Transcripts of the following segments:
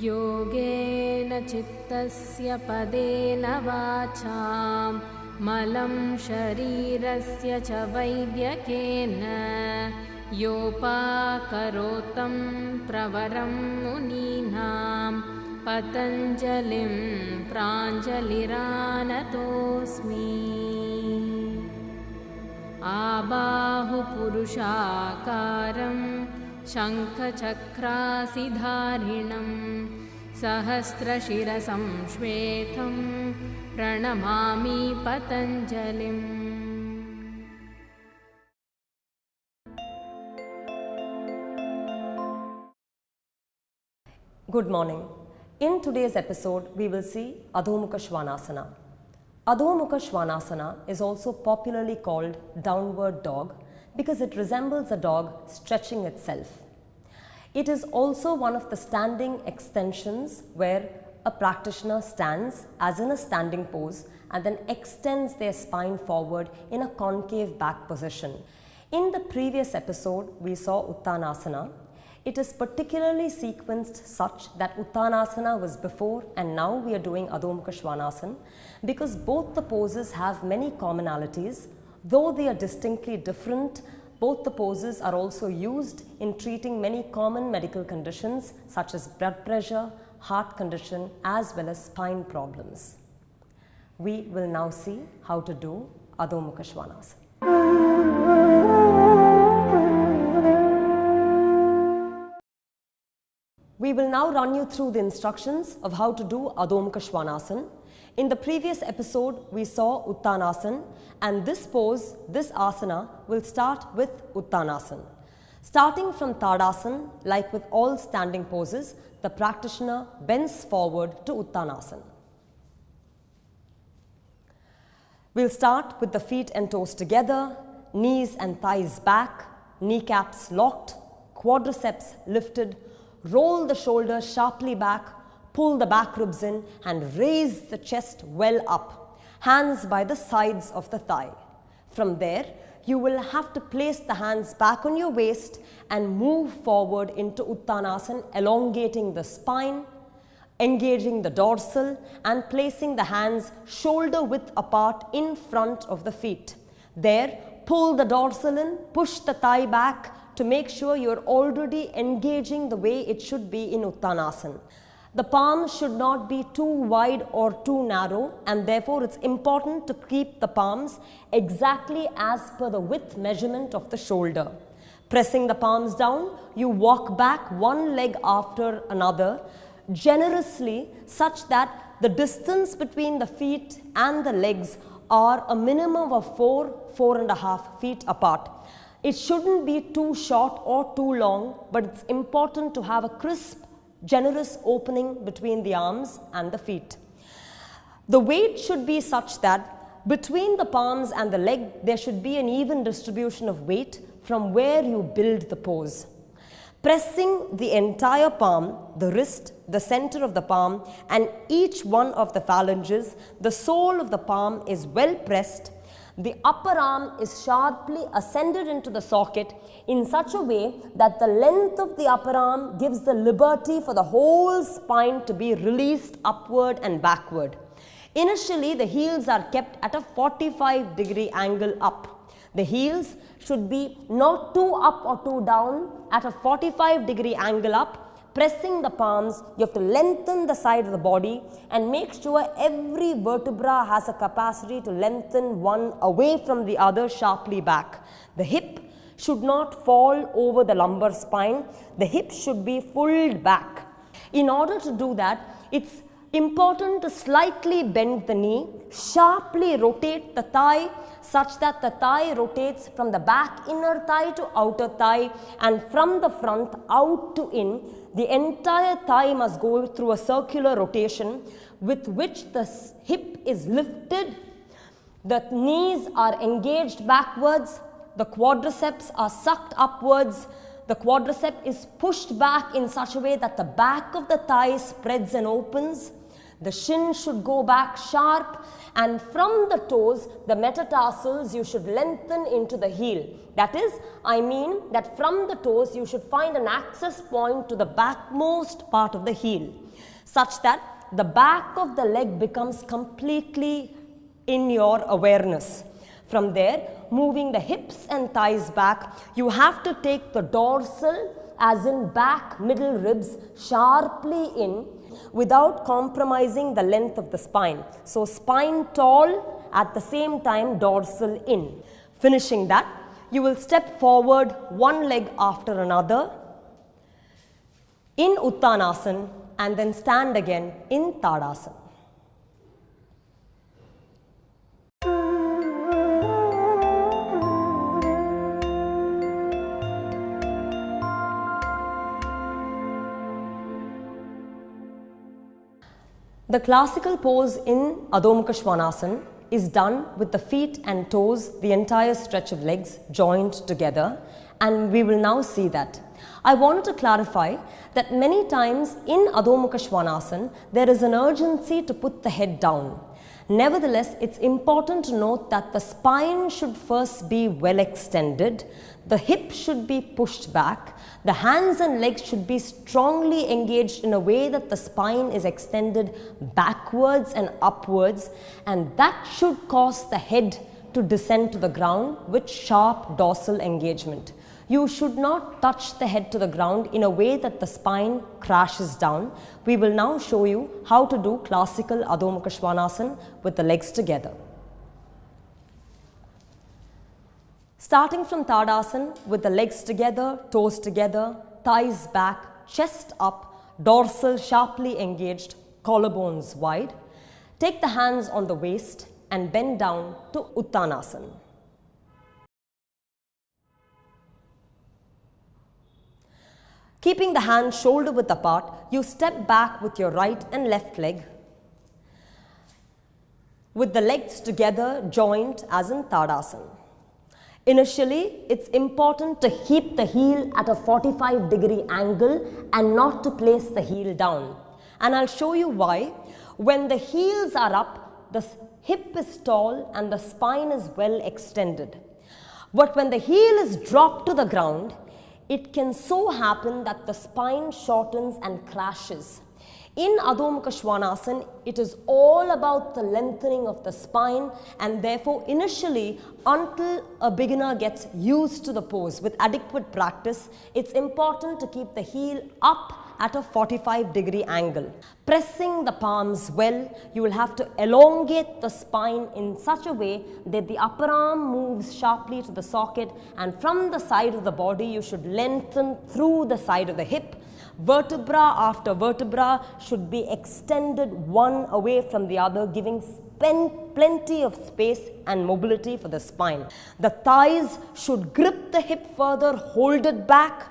योगेन चित्तस्य पदेन वाचां मलं शरीरस्य च वैद्यकेन योपाकरोतं प्रवरं मुनीनां पतञ्जलिं प्राञ्जलिरानतोऽस्मि। आबाहुपुरुषाकारं शङ्खचक्रासिधारिणं सहस्रशिरसं श्वेतं प्रणमामि पतञ्जलिम्। Good morning. In today's episode, we will see Adhomukha Svanasana. Adhomukha Svanasana is also popularly called downward dog because it resembles a dog stretching itself. It is also one of the standing extensions where a practitioner stands as in a standing pose and then extends their spine forward in a concave back position. In the previous episode, we saw Uttanasana. It is particularly sequenced such that Uttanasana was before and now we are doing Adhomukha Svanasana because both the poses have many commonalities. Though they are distinctly different, both the poses are also used in treating many common medical conditions such as blood pressure, heart condition as well as spine problems. We will now see how to do Adhomukha Svanasana. We will now run you through the instructions of how to do Adhomukha Svanasana. In the previous episode, we saw Uttanasana and this pose, this asana will start with Uttanasana. Starting from Tadasana, like with all standing poses, the practitioner bends forward to Uttanasana. We'll start with the feet and toes together, knees and thighs back, kneecaps locked, quadriceps lifted. Roll the shoulders sharply back, pull the back ribs in and raise the chest well up, hands by the sides of the thigh. From there, you will have to place the hands back on your waist and move forward into Uttanasana, elongating the spine, engaging the dorsal and placing the hands shoulder width apart in front of the feet. There, pull the dorsal in, push the thigh back, to make sure you're already engaging the way it should be in Uttanasana. The palms should not be too wide or too narrow and therefore it's important to keep the palms exactly as per the width measurement of the shoulder. Pressing the palms down, you walk back one leg after another generously such that the distance between the feet and the legs are a minimum of 4.5 feet apart. It shouldn't be too short or too long, but it's important to have a crisp, generous opening between the arms and the feet. The weight should be such that between the palms and the leg, there should be an even distribution of weight from where you build the pose. Pressing the entire palm, the wrist, the center of the palm, and each one of the phalanges, the sole of the palm is well pressed. The upper arm is sharply ascended into the socket in such a way that the length of the upper arm gives the liberty for the whole spine to be released upward and backward. Initially, the heels are kept at a 45-degree angle up. The heels should be not too up or too down, at a 45-degree angle up. Pressing the palms, you have to lengthen the side of the body and make sure every vertebra has a capacity to lengthen one away from the other sharply back. The hip should not fall over the lumbar spine. The hip should be pulled back. In order to do that, it's important to slightly bend the knee, sharply rotate the thigh such that the thigh rotates from the back inner thigh to outer thigh and from the front out to in. The entire thigh must go through a circular rotation with which the hip is lifted, the knees are engaged backwards, the quadriceps are sucked upwards, the quadricep is pushed back in such a way that the back of the thigh spreads and opens. The shin should go back sharp, and from the toes, the metatarsals you should lengthen into the heel. That is, I mean that from the toes you should find an access point to the backmost part of the heel, such that the back of the leg becomes completely in your awareness. From there, moving the hips and thighs back, you have to take the dorsal, as in back middle ribs, sharply in without compromising the length of the spine. So spine tall, at the same time dorsal in. Finishing that, you will step forward one leg after another in Uttanasana and then stand again in Tadasana. The classical pose in Adhomukha Svanasana is done with the feet and toes, the entire stretch of legs joined together, and we will now see that. I wanted to clarify that many times in Adhomukha Svanasana there is an urgency to put the head down. Nevertheless, it's important to note that the spine should first be well extended, the hip should be pushed back, the hands and legs should be strongly engaged in a way that the spine is extended backwards and upwards, and that should cause the head to descend to the ground with sharp dorsal engagement. You should not touch the head to the ground in a way that the spine crashes down. We will now show you how to do classical Adhomukha Svanasana with the legs together. Starting from Tadasana with the legs together, toes together, thighs back, chest up, dorsal sharply engaged, collarbones wide. Take the hands on the waist and bend down to Uttanasana. Keeping the hands shoulder width apart, you step back with your right and left leg with the legs together joined as in Tadasana. Initially, it's important to keep the heel at a 45-degree angle and not to place the heel down. And I'll show you why. When the heels are up, the hip is tall and the spine is well extended. But when the heel is dropped to the ground, it can so happen that the spine shortens and crashes. In Adhomukha Svanasana, it is all about the lengthening of the spine, and therefore initially, until a beginner gets used to the pose with adequate practice, it's important to keep the heel up at a 45-degree angle. Pressing the palms well, you will have to elongate the spine in such a way that the upper arm moves sharply to the socket, and from the side of the body you should lengthen through the side of the hip. Vertebra after vertebra should be extended one away from the other, giving plenty of space and mobility for the spine. The thighs should grip the hip further, hold it back.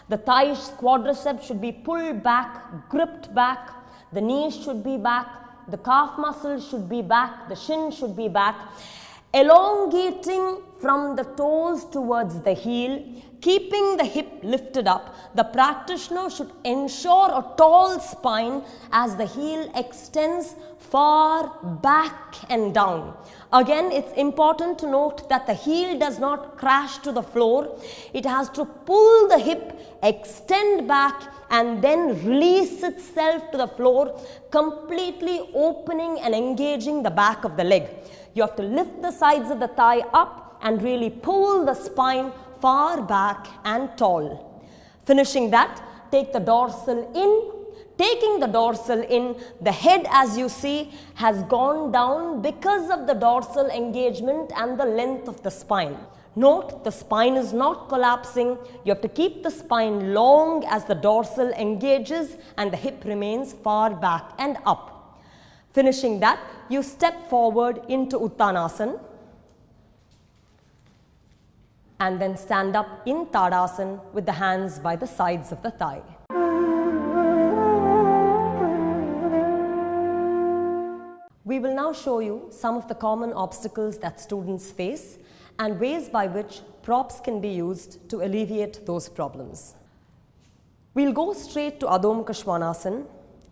The thighs quadriceps should be pulled back, gripped back. The knees should be back. The calf muscles should be back. The shin should be back. Elongating from the toes towards the heel, keeping the hip lifted up, the practitioner should ensure a tall spine as the heel extends far back and down. Again, it's important to note that the heel does not crash to the floor. It has to pull the hip, extend back, and then release itself to the floor, completely opening and engaging the back of the leg. You have to lift the sides of the thigh up and really pull the spine far back and tall. Finishing that, take the dorsal in. Taking the dorsal in, the head, as you see, has gone down because of the dorsal engagement and the length of the spine. Note, the spine is not collapsing. You have to keep the spine long as the dorsal engages and the hip remains far back and up. Finishing that, you step forward into Uttanasana and then stand up in Tadasana with the hands by the sides of the thigh. We will now show you some of the common obstacles that students face and ways by which props can be used to alleviate those problems. We'll go straight to Adhomukha Svanasana,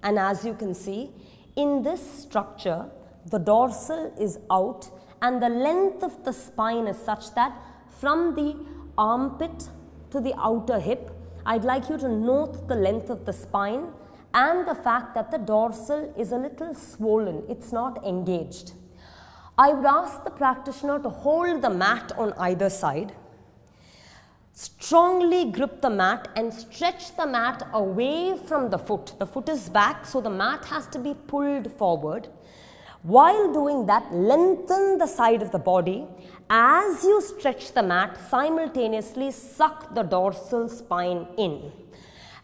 and as you can see, In this structure, the dorsal is out and the length of the spine is such that from the armpit to the outer hip, I'd like you to note the length of the spine and the fact that the dorsal is a little swollen, it's not engaged. I would ask the practitioner to hold the mat on either side, strongly grip the mat and stretch the mat away from the foot. The foot is back, so the mat has to be pulled forward. While doing that, lengthen the side of the body. As you stretch the mat, simultaneously suck the dorsal spine in.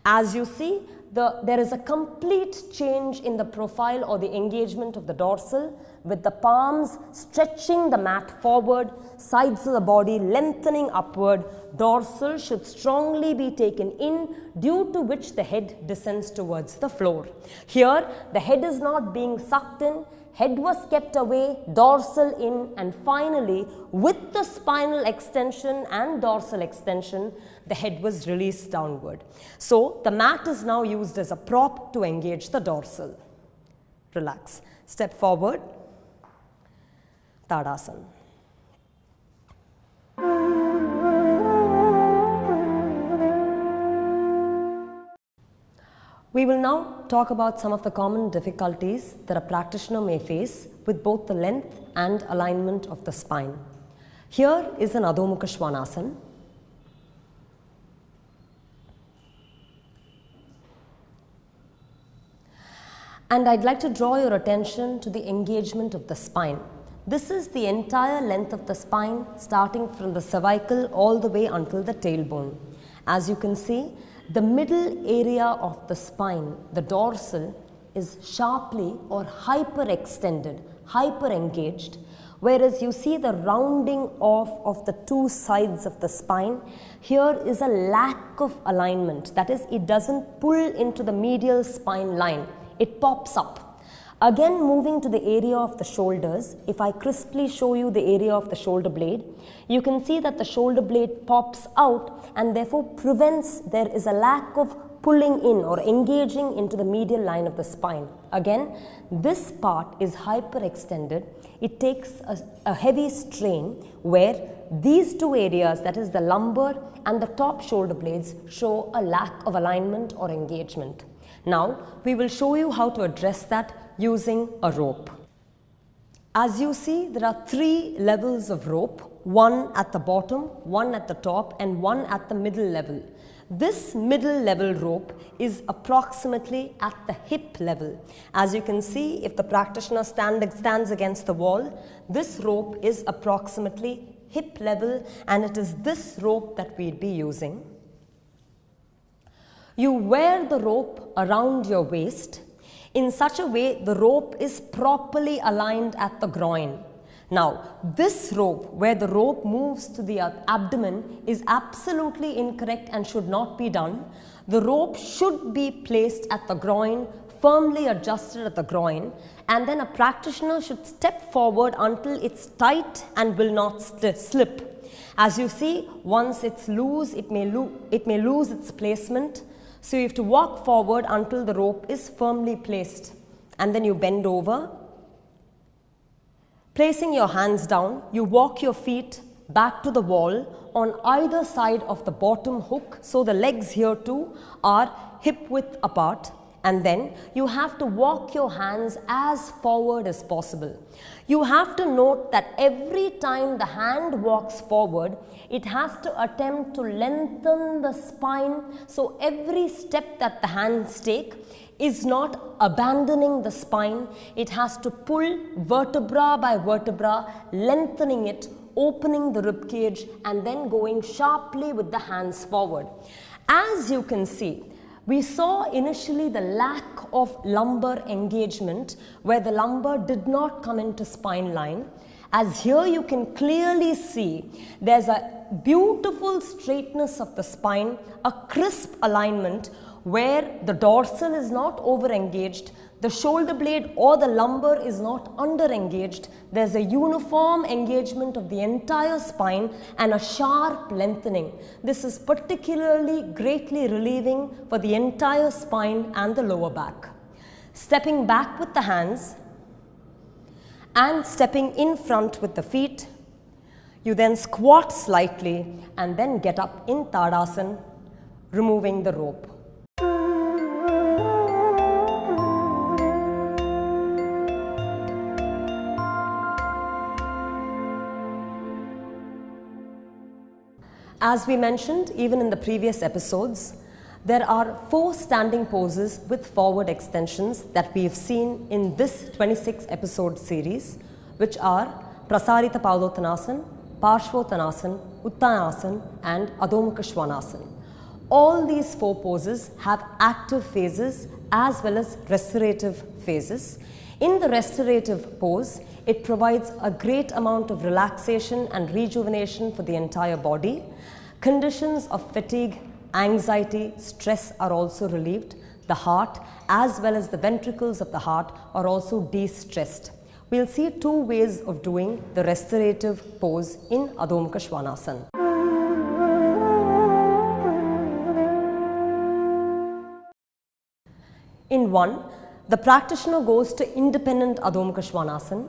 As you see, there is a complete change in the profile or the engagement of the dorsal, with the palms stretching the mat forward, sides of the body lengthening upward. Dorsal should strongly be taken in, due to which the head descends towards the floor. Here, the head is not being sucked in, head was kept away, dorsal in, and finally, with the spinal extension and dorsal extension, the head was released downward. So, the mat is now used as a prop to engage the dorsal. Relax. Step forward. Tadasana. We will now talk about some of the common difficulties that a practitioner may face with both the length and alignment of the spine. Here is an Adhomukha Svanasana. And I'd like to draw your attention to the engagement of the spine. This is the entire length of the spine, starting from the cervical all the way until the tailbone. As you can see, the middle area of the spine, the dorsal, is sharply or hyperextended, hyperengaged, whereas you see the rounding off of the two sides of the spine. Here is a lack of alignment, that is, it doesn't pull into the medial spine line, it pops up. Again, moving to the area of the shoulders, if I crisply show you the area of the shoulder blade, you can see that the shoulder blade pops out and therefore prevents, there is a lack of pulling in or engaging into the medial line of the spine. Again, this part is hyperextended. It takes a heavy strain where these two areas, that is the lumbar and the top shoulder blades, show a lack of alignment or engagement. Now, we will show you how to address that using a rope. As you see, there are 3 levels of rope, one at the bottom, one at the top, and one at the middle level. This middle level rope is approximately at the hip level. As you can see, if the practitioner stands against the wall, this rope is approximately hip level, and it is this rope that we'll be using. You wear the rope around your waist. In such a way, the rope is properly aligned at the groin. Now, this rope, where the rope moves to the abdomen, is absolutely incorrect and should not be done. The rope should be placed at the groin, firmly adjusted at the groin, and then a practitioner should step forward until it's tight and will not slip. As you see, once it's loose, it may lose its placement. So you have to walk forward until the rope is firmly placed, and then you bend over. Placing your hands down, you walk your feet back to the wall on either side of the bottom hook, so the legs here too are hip width apart, and then you have to walk your hands as forward as possible. You have to note that every time the hand walks forward, it has to attempt to lengthen the spine, so every step that the hands take is not abandoning the spine. It has to pull vertebra by vertebra, lengthening it, opening the rib cage, and then going sharply with the hands forward. As you can see, we saw initially the lack of lumbar engagement, where the lumbar did not come into spine line. As here you can clearly see, there's a beautiful straightness of the spine, a crisp alignment where the dorsal is not over engaged, the shoulder blade or the lumbar is not under engaged. There's a uniform engagement of the entire spine and a sharp lengthening. This is particularly greatly relieving for the entire spine and the lower back. stepping back with the hands and stepping in front with the feet. You then squat slightly and then get up in Tadasana, removing the rope. As we mentioned even in the previous episodes, there are 4 standing poses with forward extensions that we have seen in this 26 episode series, which are Prasarita Padottanasana, Parshvottanasana, Uttanasana and Adhomukha Svanasana. All these 4 poses have active phases as well as restorative phases. In the restorative pose, it provides a great amount of relaxation and rejuvenation for the entire body. Conditions of fatigue, anxiety, stress are also relieved. The heart as well as the ventricles of the heart are also de-stressed. We'll see 2 ways of doing the restorative pose in Adhomukha Svanasana. In one, the practitioner goes to independent Adhomukha Svanasana,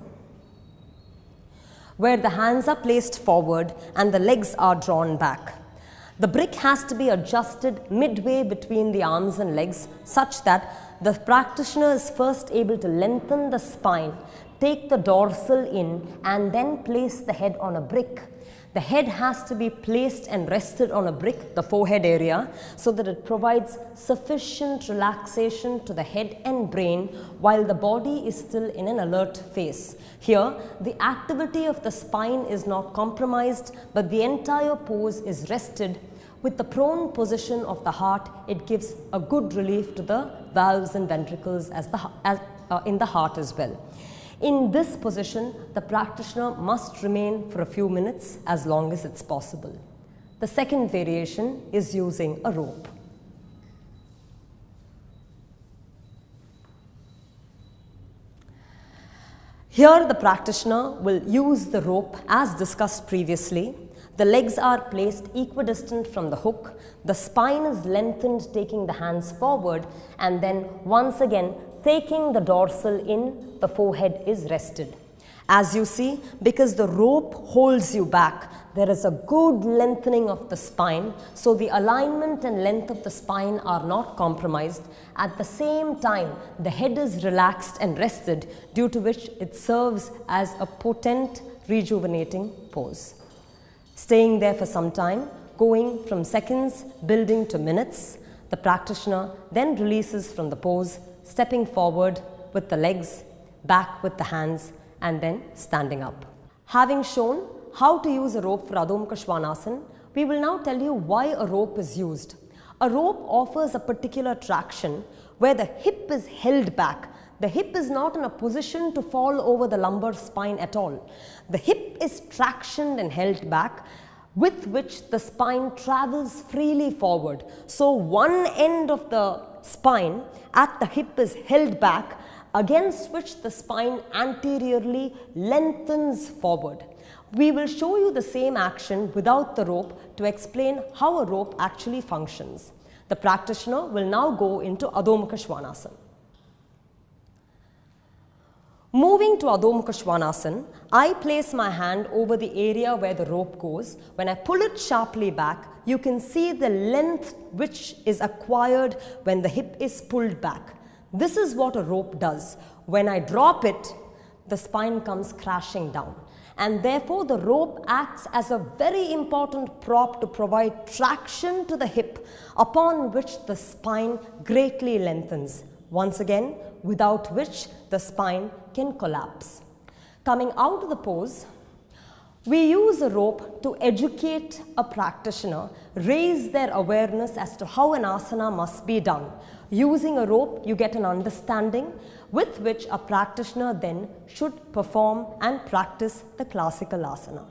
where the hands are placed forward and the legs are drawn back. The brick has to be adjusted midway between the arms and legs such that the practitioner is first able to lengthen the spine, take the dorsal in and then place the head on a brick. The head has to be placed and rested on a brick, the forehead area, so that it provides sufficient relaxation to the head and brain while the body is still in an alert phase. Here, the activity of the spine is not compromised, but the entire pose is rested. With the prone position of the heart, it gives a good relief to the valves and ventricles in the heart as well. In this position, the practitioner must remain for a few minutes as long as it's possible. The second variation is using a rope. Here the practitioner will use the rope as discussed previously. The legs are placed equidistant from the hook. The spine is lengthened, taking the hands forward, and then once again taking the dorsal in, the forehead is rested. As you see, because the rope holds you back, there is a good lengthening of the spine, so the alignment and length of the spine are not compromised. At the same time, the head is relaxed and rested, due to which it serves as a potent rejuvenating pose. Staying there for some time, going from seconds, building to minutes, the practitioner then releases from the pose, stepping forward with the legs, back with the hands, and then standing up. Having shown how to use a rope for Adhomukha Svanasana, we will now tell you why a rope is used. A rope offers a particular traction where the hip is held back. The hip is not in a position to fall over the lumbar spine at all. The hip is tractioned and held back, with which the spine travels freely forward. So one end of the spine at the hip is held back, against which the spine anteriorly lengthens forward. We will show you the same action without the rope to explain how a rope actually functions. The practitioner will now go into Adhomukha Svanasana. Moving to Adhomukha Svanasana, I place my hand over the area where the rope goes. When I pull it sharply back, you can see the length which is acquired when the hip is pulled back. This is what a rope does. When I drop it, the spine comes crashing down. And therefore, the rope acts as a very important prop to provide traction to the hip, upon which the spine greatly lengthens. Once again, without which the spine can collapse. Coming out of the pose, we use a rope to educate a practitioner, raise their awareness as to how an asana must be done. Using a rope, you get an understanding with which a practitioner then should perform and practice the classical asana.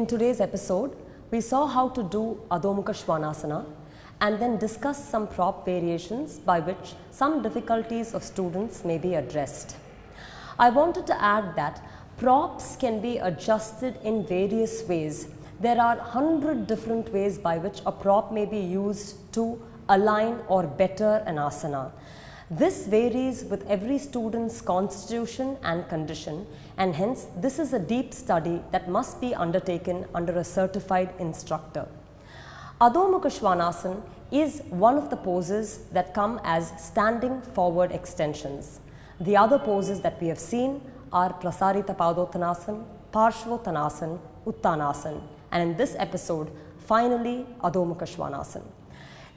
in today's episode, we saw how to do Adhomukha Svanasana and then discuss some prop variations by which some difficulties of students may be addressed. I wanted to add that props can be adjusted in various ways. There are 100 different ways by which a prop may be used to align or better an asana. This varies with every student's constitution and condition, and hence this is a deep study that must be undertaken under a certified instructor. Adhomukha Svanasana is one of the poses that come as standing forward extensions. The other poses that we have seen are Prasarita Padottanasana, Parshvottanasana, Uttanasana, and in this episode, finally Adhomukha Svanasana.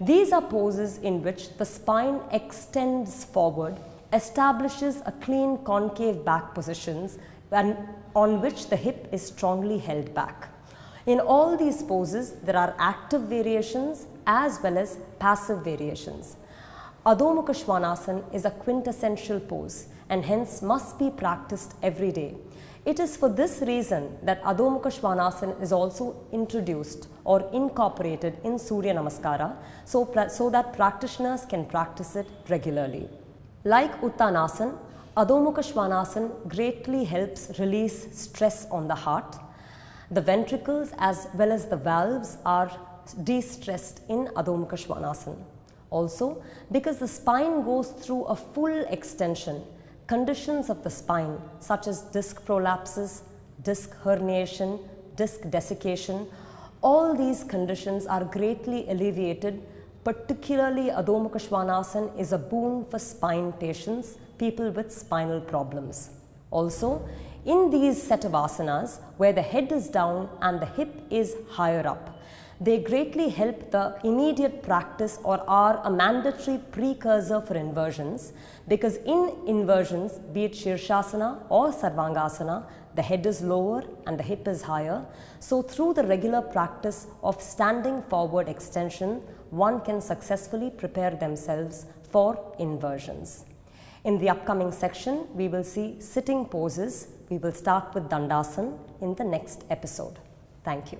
These are poses in which the spine extends forward, establishes a clean concave back positions and on which the hip is strongly held back. In all these poses, there are active variations as well as passive variations. Adhomukha Svanasana is a quintessential pose and hence must be practiced every day. It is for this reason that Adhomukha Svanasana is also introduced or incorporated in Surya Namaskara so that practitioners can practice it regularly. Like Uttanasana, Adhomukha Svanasana greatly helps release stress on the heart. The ventricles as well as the valves are de-stressed in Adhomukha Svanasana. Also, because the spine goes through a full extension, conditions of the spine such as disc prolapses, disc herniation, disc desiccation, all these conditions are greatly alleviated. Particularly Adhomukha Svanasana is a boon for spine patients, people with spinal problems. Also, in these set of asanas where the head is down and the hip is higher up, they greatly help the immediate practice or are a mandatory precursor for inversions, because in inversions, be it Shirshasana or Sarvangasana, the head is lower and the hip is higher. So through the regular practice of standing forward extension, one can successfully prepare themselves for inversions. In the upcoming section, we will see sitting poses. We will start with Dandasana in the next episode. Thank you.